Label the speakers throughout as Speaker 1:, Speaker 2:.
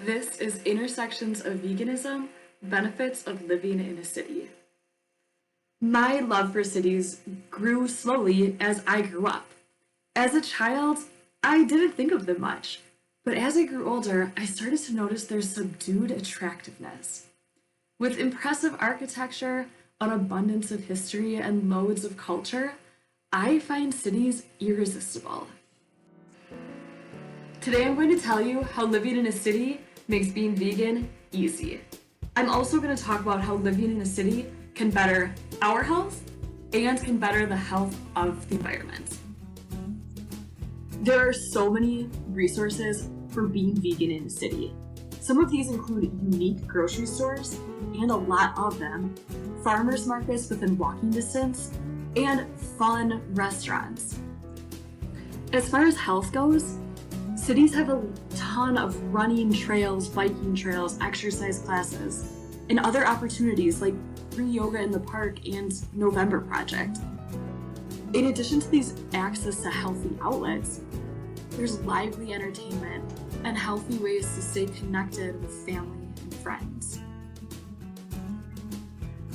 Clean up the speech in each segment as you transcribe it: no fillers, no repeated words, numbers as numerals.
Speaker 1: This is Intersections of Veganism, Benefits of Living in a City. My love for cities grew slowly as I grew up. As a child, I didn't think of them much, but as I grew older, I started to notice their subdued attractiveness. With impressive architecture, an abundance of history, and loads of culture, I find cities irresistible. Today I'm going to tell you how living in a city makes being vegan easy. I'm also going to talk about how living in a city can better our health and can better the health of the environment. There are so many resources for being vegan in a city. Some of these include unique grocery stores, and a lot of them, farmers markets within walking distance, and fun restaurants. As far as health goes, cities have a ton of running trails, biking trails, exercise classes, and other opportunities like free yoga in the park and November Project. In addition to these access to healthy outlets, there's lively entertainment and healthy ways to stay connected with family and friends.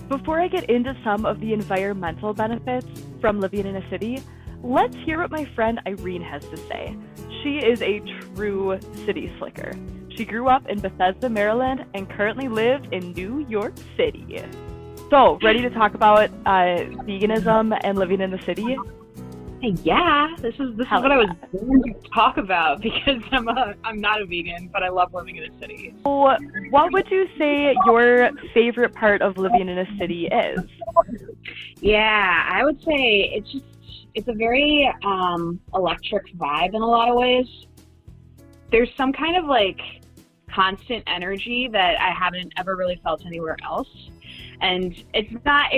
Speaker 2: Before I get into some of the environmental benefits from living in a city, let's hear what my friend Irene has to say. She is a true city slicker. She grew up in Bethesda, Maryland, and currently lives in New York City. So, ready to talk about veganism and living in the city?
Speaker 3: Hey, yeah, this is what I was going to talk about because I'm not a vegan, but I love living in a city.
Speaker 2: So, what would you say your favorite part of living in a city is?
Speaker 3: Yeah, I would say it's a very electric vibe in a lot of ways. There's some kind of like constant energy that I haven't ever really felt anywhere else. And it's not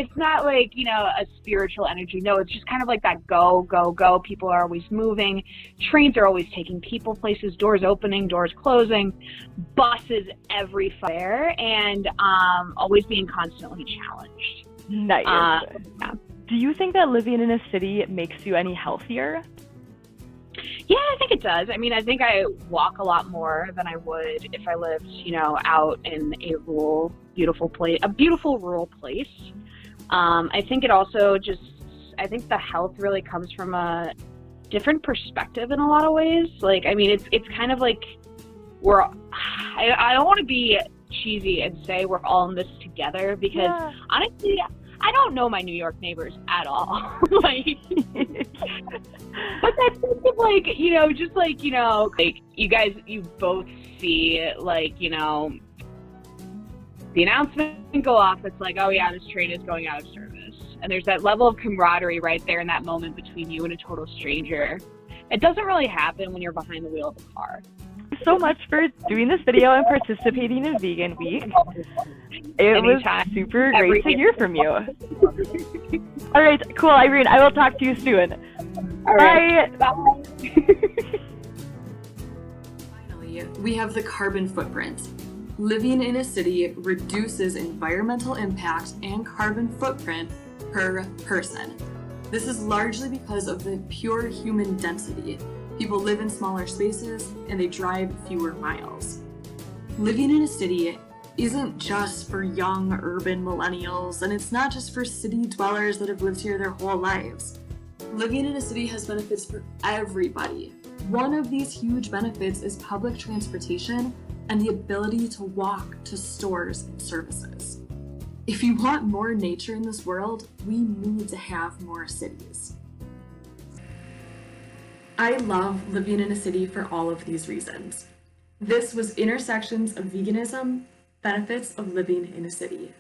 Speaker 3: like, a spiritual energy. No, it's just kind of like that go, go, go. People are always moving. Trains are always taking people places, doors opening, doors closing, buses everywhere, and always being constantly challenged.
Speaker 2: Nice.
Speaker 3: Yeah.
Speaker 2: Do you think that living in a city makes you any healthier?
Speaker 3: Yeah, I think it does. I mean, I think I walk a lot more than I would if I lived, out in a rural, beautiful rural place. I think it also I think the health really comes from a different perspective in a lot of ways. Like, I mean, it's kind of like I don't want to be cheesy and say we're all in this together because honestly, I don't know my New York neighbors at all. But that's kind of like, like you both see, like, the announcement go off. It's like, oh yeah, this train is going out of service. And there's that level of camaraderie right there in that moment between you and a total stranger. It doesn't really happen when you're behind the wheel of a car.
Speaker 2: Thanks so much for doing this video and participating in Vegan Week. It was super great to hear from you. All right, cool, Irene. I will talk to you soon.
Speaker 3: All right.
Speaker 2: Bye.
Speaker 1: Finally, we have the carbon footprint. Living in a city reduces environmental impact and carbon footprint per person. This is largely because of the pure human density. People live in smaller spaces and they drive fewer miles. Living in a city isn't just for young urban millennials, and it's not just for city dwellers that have lived here their whole lives. Living in a city has benefits for everybody. One of these huge benefits is public transportation and the ability to walk to stores and services. If you want more nature in this world, we need to have more cities. I love living in a city for all of these reasons. This was Intersections of Veganism, Benefits of Living in a City.